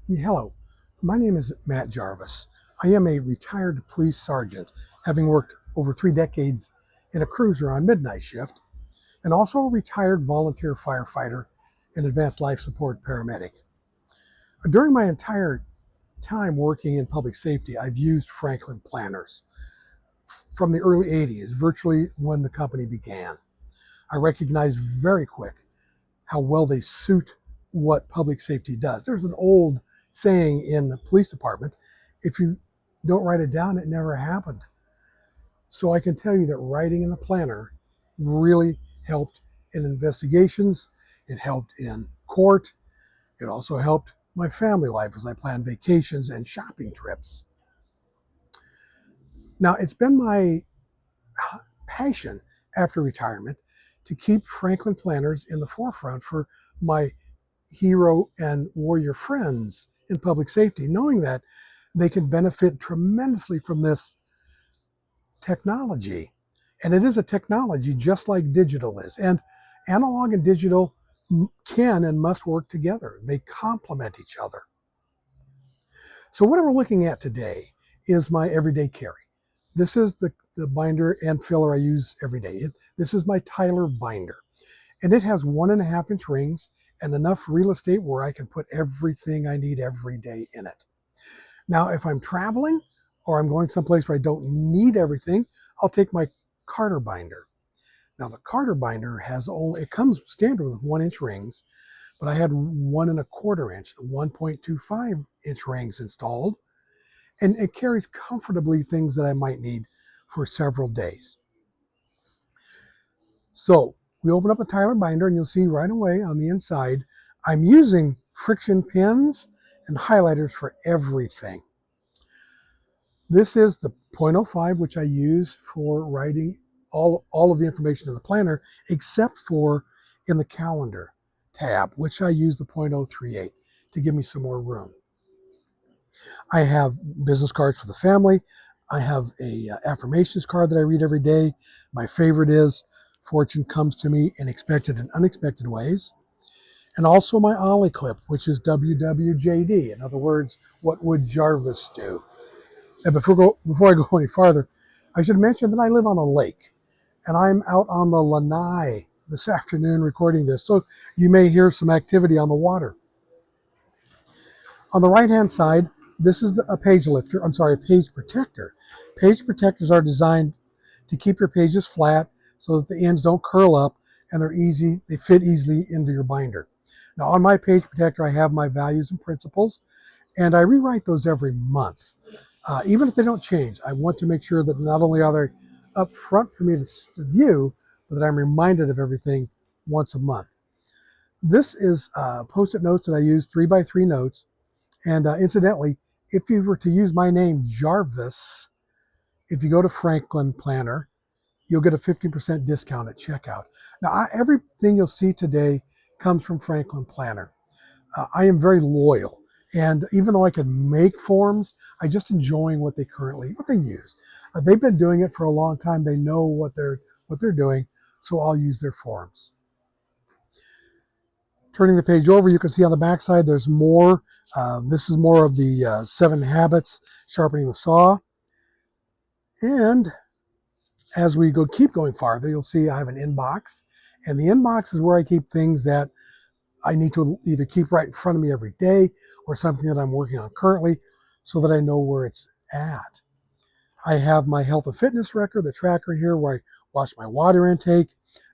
Hello, my name is Matt Jarvis. I am a retired police sergeant, having worked over 3 decades in a cruiser on midnight shift, and also a retired volunteer firefighter and advanced life support paramedic. During my entire time working in public safety, I've used Franklin planners from the early 80s, virtually when the company began. I recognized very quick how well they suit what public safety does. There's an old saying in the police department, if you don't write it down, it never happened. So I can tell you that writing in the planner really helped in investigations. It helped in court. It also helped my family life as I planned vacations and shopping trips. Now, it's been my passion after retirement to keep Franklin planners in the forefront for my hero and warrior friends in public safety, knowing that they can benefit tremendously from this technology. And it is a technology just like digital is. And analog and digital can and must work together. They complement each other. So what we're looking at today is my everyday carry. This is the binder and filler I use every day. This is my Tyler binder. And it has 1.5-inch rings and enough real estate where I can put everything I need every day in it. Now, if I'm traveling or I'm going someplace where I don't need everything, I'll take my Carter binder. Now, the Carter binder it comes standard with 1-inch rings, but I had 1.25-inch, the 1.25-inch rings installed, and it carries comfortably things that I might need for several days. So we open up the Tyler binder and you'll see right away on the inside, I'm using friction pins and highlighters for everything. This is the .05, which I use for writing all of the information in the planner, except for in the calendar tab, which I use the .038 to give me some more room. I have business cards for the family. I have a affirmations card that I read every day. My favorite is fortune comes to me in expected and unexpected ways. And also my Ollie clip, which is WWJD. In other words, what would Jarvis do? And before I go any farther, I should mention that I live on a lake. And I'm out on the lanai this afternoon recording this. So you may hear some activity on the water. On the right-hand side, this is a page protector. Page protectors are designed to keep your pages flat so that the ends don't curl up and they fit easily into your binder. Now on my page protector, I have my values and principles, and I rewrite those every month. Even if they don't change, I want to make sure that not only are they up front for me to view, but that I'm reminded of everything once a month. This is Post-it notes that I use, 3x3 notes. And incidentally, if you were to use my name, Jarvis, if you go to Franklin Planner, you'll get a 15% discount at checkout. Now, everything you'll see today comes from Franklin Planner. I am very loyal. And even though I can make forms, I just enjoying what they use. They've been doing it for a long time. They know what they're doing, so I'll use their forms. Turning the page over, you can see on the back side there's more. This is more of the 7 habits, sharpening the saw. And as we keep going farther, you'll see I have an inbox. And the inbox is where I keep things that I need to either keep right in front of me every day or something that I'm working on currently so that I know where it's at. I have my health and fitness record, the tracker here where I watch my water intake.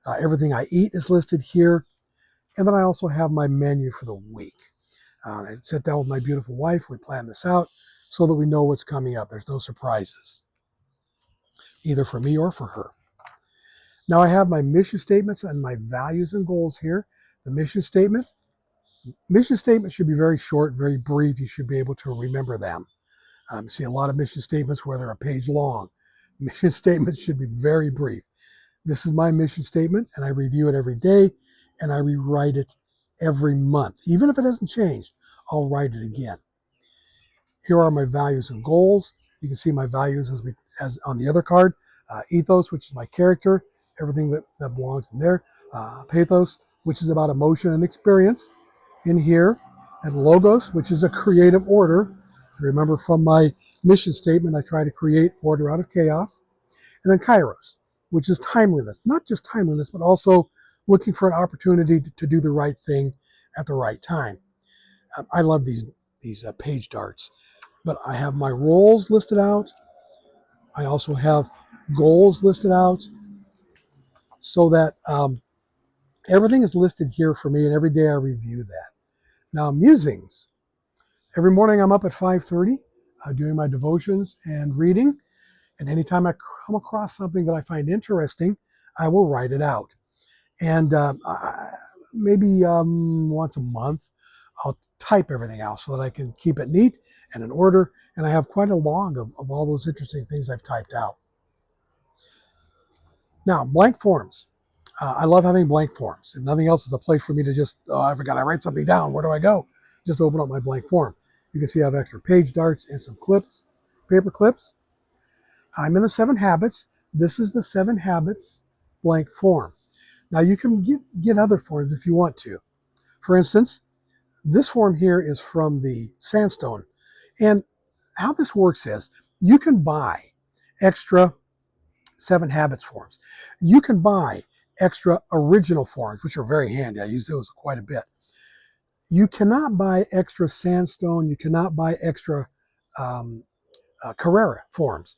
Everything I eat is listed here. And then I also have my menu for the week. I sit down with my beautiful wife. We plan this out so that we know what's coming up. There's no surprises, either for me or for her. Now I have my mission statements and my values and goals here. The mission statement should be very short, very brief. You should be able to remember them. See a lot of mission statements where they're a page long. Mission statements should be very brief. This is my mission statement, and I review it every day, and I rewrite it every month. Even if it hasn't changed, I'll write it again. Here are my values and goals. You can see my values as on the other card. Ethos, which is my character, everything that belongs in there. Pathos, which is about emotion and experience in here. And logos, which is a creative order. Remember from my mission statement, I try to create order out of chaos. And then kairos, which is timeliness. Not just timeliness, but also looking for an opportunity to do the right thing at the right time. I love these page darts. But I have my roles listed out. I also have goals listed out so that everything is listed here for me, and every day I review that. Now, musings. Every morning I'm up at 5:30 doing my devotions and reading, and anytime I come across something that I find interesting, I will write it out. And maybe once a month, I'll type everything out so that I can keep it neat and in order, and I have quite a log of all those interesting things I've typed out. Now, blank forms. I love having blank forms. If nothing else, is a place for me to just, oh, I forgot I write something down. Where do I go? Just open up my blank form. You can see I have extra page darts and some clips, paper clips. I'm in the 7 habits. This is the 7 habits blank form. Now you can get other forms if you want to. For instance, this form here is from the sandstone. And how this works is you can buy extra 7 habits forms. You can buy extra original forms, which are very handy. I use those quite a bit. You cannot buy extra sandstone. You cannot buy extra Carrera forms.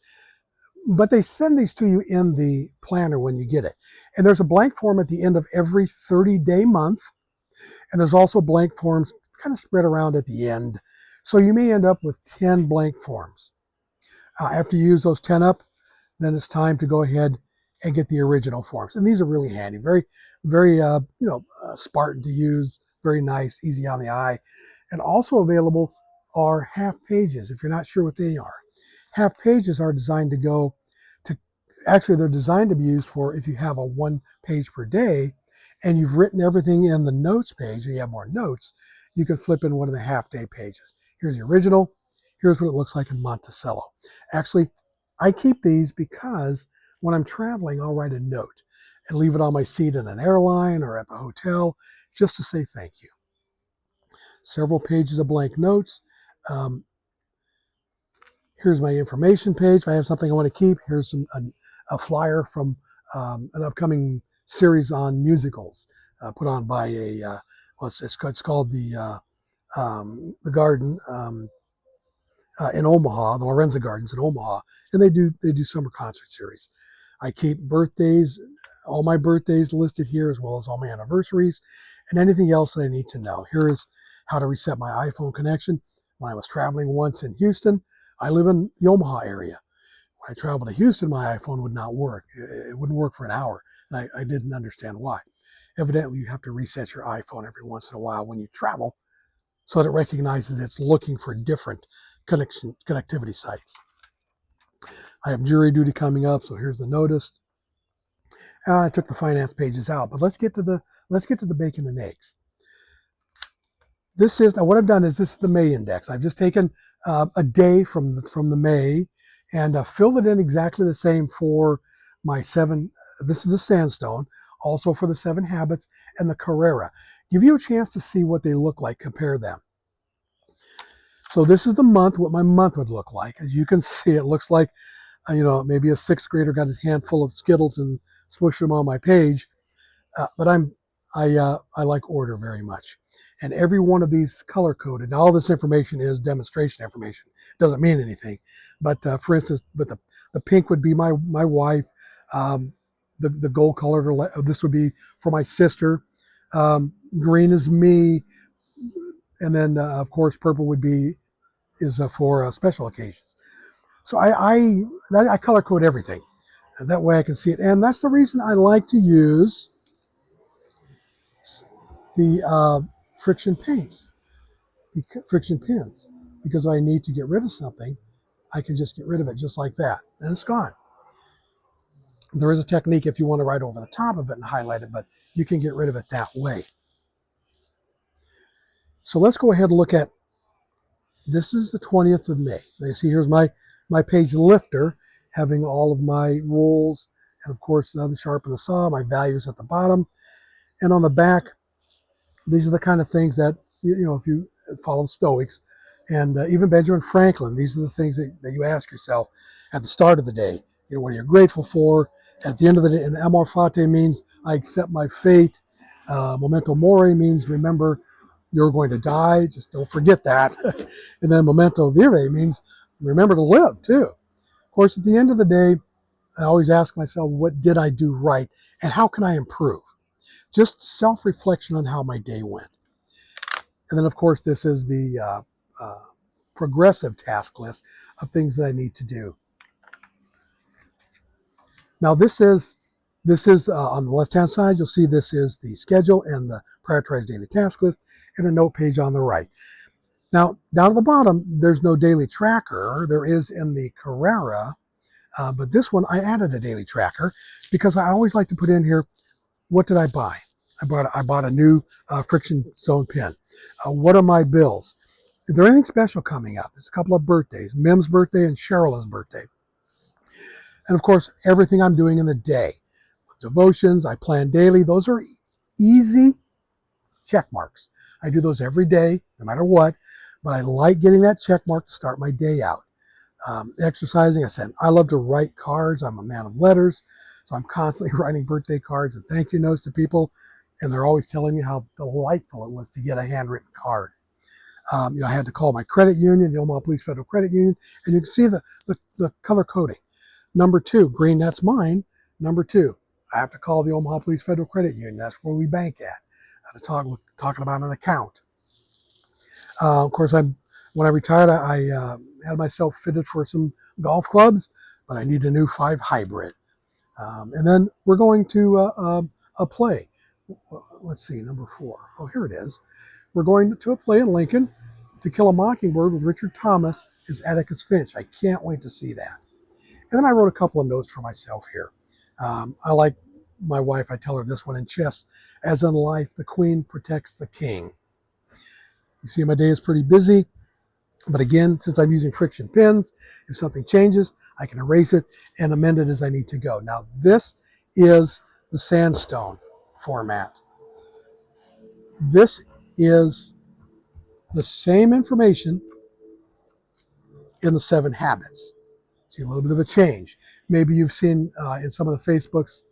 But they send these to you in the planner when you get it. And there's a blank form at the end of every 30-day month. And there's also blank forms kind of spread around at the end. So you may end up with 10 blank forms. After you use those 10 up, then it's time to go ahead and get the original forms. And these are really handy, very, very, Spartan to use, very nice, easy on the eye. And also available are half pages, if you're not sure what they are. Half pages are designed to go to, actually they're designed to be used for if you have a 1 page per day and you've written everything in the notes page and you have more notes, you can flip in one of the half day pages. Here's the original. Here's what it looks like in Monticello. Actually, I keep these because when I'm traveling, I'll write a note and leave it on my seat in an airline or at the hotel just to say thank you. Several pages of blank notes. Here's my information page. If I have something I want to keep, here's a flyer from an upcoming series on musicals put on by it's called the Garden in Omaha, the Lorenza Gardens in Omaha, and they do summer concert series. I keep birthdays, all my birthdays listed here, as well as all my anniversaries, and anything else that I need to know. Here is how to reset my iPhone connection. When I was traveling once in Houston, I live in the Omaha area. When I traveled to Houston, my iPhone would not work. It wouldn't work for an hour, and I didn't understand why. Evidently, you have to reset your iPhone every once in a while when you travel so that it recognizes it's looking for different connectivity sites. I have jury duty coming up, so here's the notice. And I took the finance pages out, but let's get to the bacon and eggs. This is, now what I've done is this is the May index. I've just taken a day from the May and filled it in exactly the same for my 7. This is the sandstone, also for the 7 habits and the Carrera. Give you a chance to see what they look like, compare them. So this is the month, what my month would look like. As you can see, it looks like, maybe a 6th grader got his hand full of Skittles and smushed them on my page. But I like order very much. And every one of these color coded. Now all this information is demonstration information. It doesn't mean anything. But for instance, the pink would be my wife. The gold color, this would be for my sister. Green is me. And then of course purple is for special occasions. So I color code everything. And that way I can see it. And that's the reason I like to use the friction paints, friction pins, because if I need to get rid of something, I can just get rid of it just like that, and it's gone. There is a technique if you want to write over the top of it and highlight it, but you can get rid of it that way. So let's go ahead and look at, this is the 20th of May. Now you see here's my page lifter, having all of my rules, and of course the sharp and the saw, my values at the bottom. And on the back, these are the kind of things that, if you follow the Stoics, and even Benjamin Franklin. These are the things that you ask yourself at the start of the day. You know, what are you grateful for? At the end of the day, and amor fati means I accept my fate. Memento mori means remember you're going to die. Just don't forget that. And then memento vitae means remember to live too. Of course, at the end of the day, I always ask myself, what did I do right? And how can I improve? Just self-reflection on how my day went. And then, of course, this is the progressive task list of things that I need to do. Now, this is on the left-hand side, you'll see this is the schedule and the prioritized daily task list and a note page on the right. Now, down at the bottom, there's no daily tracker. There is in the Carrera, but this one, I added a daily tracker because I always like to put in here, what did I buy? I bought a new friction zone pin. What are my bills? Is there anything special coming up? There's a couple of birthdays, Mim's birthday and Cheryl's birthday. And of course, everything I'm doing in the day. Devotions, I plan daily. Those are easy check marks. I do those every day, no matter what, but I like getting that check mark to start my day out. Exercising, I love to write cards. I'm a man of letters, so I'm constantly writing birthday cards and thank you notes to people, and they're always telling me how delightful it was to get a handwritten card. I had to call my credit union, the Omaha Police Federal Credit Union, and you can see the color coding. Number 2, green, that's mine. Number 2, I have to call the Omaha Police Federal Credit Union. That's where we bank at. Talking about an account. Of course, when I retired, I had myself fitted for some golf clubs, but I need a new 5 hybrid. And then we're going to a play. Let's see, number 4. Oh, here it is. We're going to a play in Lincoln. To Kill a Mockingbird with Richard Thomas is Atticus Finch. I can't wait to see that. And then I wrote a couple of notes for myself here. I like my wife, I tell her this one in chess. As in life, the queen protects the king. You see, my day is pretty busy. But again, since I'm using friction pins, if something changes, I can erase it and amend it as I need to go. Now, this is the sandstone format. This is the same information in the 7 habits. See a little bit of a change. Maybe you've seen in some of the Facebook's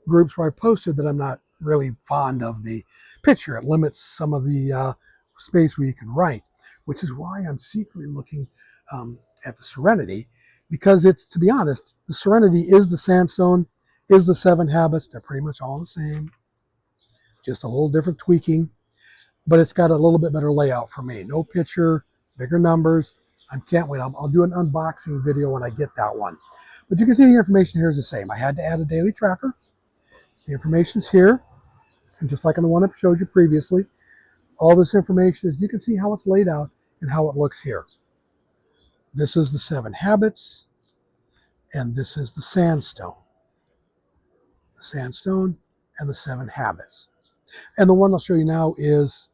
groups where I posted that I'm not really fond of the picture. It limits some of the space where you can write, which is why I'm secretly looking at the Serenity, because it's, to be honest, the Serenity is the sandstone, is the 7 habits. They're pretty much all the same, just a little different tweaking, but it's got a little bit better layout for me. No picture, bigger numbers. I can't wait. I'll do an unboxing video when I get that one. But you can see the information here is the same. I had to add a daily tracker. The information's here, and just like on the one I showed you previously, all this information is, you can see how it's laid out and how it looks here. This is the 7 habits, and this is the sandstone. The sandstone and the 7 habits. And the one I'll show you now is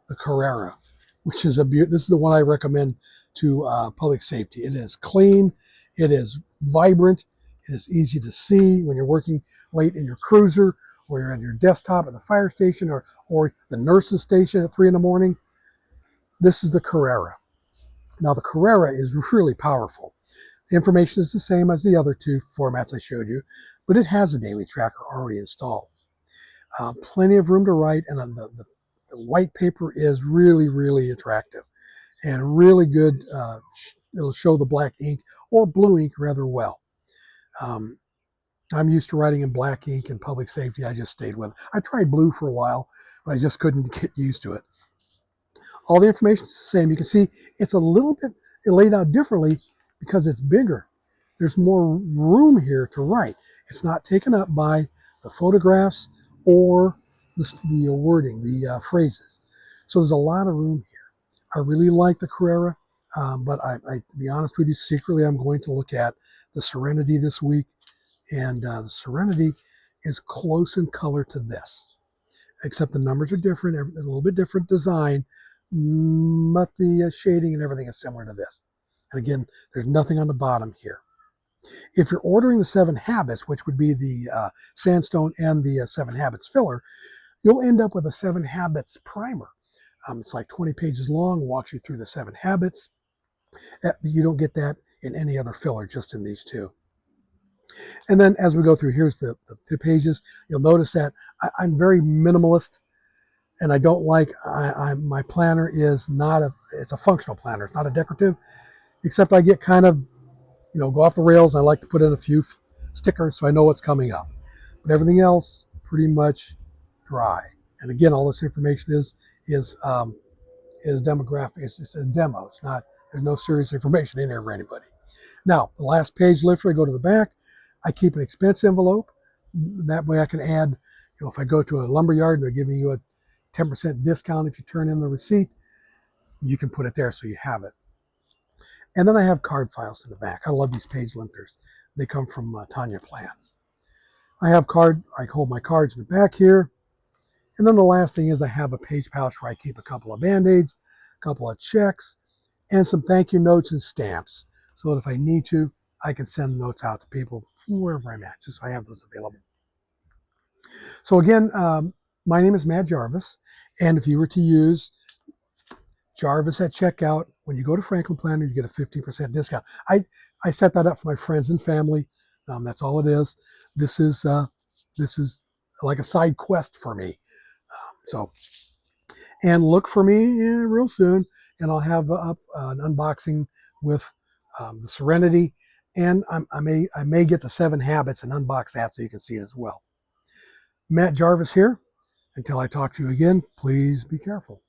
the Carrera, which is this is the one I recommend to public safety. It is clean, it is vibrant, it is easy to see when you're working late in your cruiser, or you're on your desktop at the fire station, or the nurse's station at 3 in the morning. This is the Carrera. Now, the Carrera is really powerful. The information is the same as the other 2 formats I showed you, but it has a daily tracker already installed. Plenty of room to write, and the white paper is really, really attractive and really good. It'll show the black ink or blue ink rather well. I'm used to writing in black ink in public safety. I just stayed with it. I tried blue for a while, but I just couldn't get used to it. All the information is the same. You can see it's a little bit laid out differently because it's bigger. There's more room here to write. It's not taken up by the photographs or the wording, the phrases. So there's a lot of room here. I really like the Carrera, but to be honest with you, secretly I'm going to look at the Serenity this week. And the Serenity is close in color to this, except the numbers are different, a little bit different design, but the shading and everything is similar to this. And again, there's nothing on the bottom here. If you're ordering the 7 habits, which would be the sandstone and the 7 habits filler, you'll end up with a 7 habits primer. It's like 20 pages long, walks you through the 7 habits. You don't get that in any other filler, just in these 2. And then as we go through, here's the pages. You'll notice that I'm very minimalist, and I don't like, my planner is not it's a functional planner. It's not a decorative, except I get kind of, go off the rails. I like to put in a few stickers so I know what's coming up. But everything else, pretty much dry. And again, all this information is demographic. It's a demo. It's not, there's no serious information in there for anybody. Now, the last page literally, I go to the back. I keep an expense envelope. That way I can add, if I go to a lumber yard and they're giving you a 10% discount if you turn in the receipt, you can put it there so you have it. And then I have card files in the back. I love these page linkers. They come from Tanya Plans. I hold my cards in the back here. And then the last thing is I have a page pouch where I keep a couple of Band-Aids, a couple of checks, and some thank you notes and stamps. So that if I need to, I can send notes out to people from wherever I'm at, just so I have those available. So again, my name is Matt Jarvis. And if you were to use Jarvis at checkout, when you go to Franklin Planner, you get a 15% discount. I set that up for my friends and family. That's all it is. This is like a side quest for me. And look for me real soon, and I'll have up an unboxing with the Serenity, and I may get the 7 habits and unbox that so you can see it as well. Matt Jarvis here. Until I talk to you again, please be careful.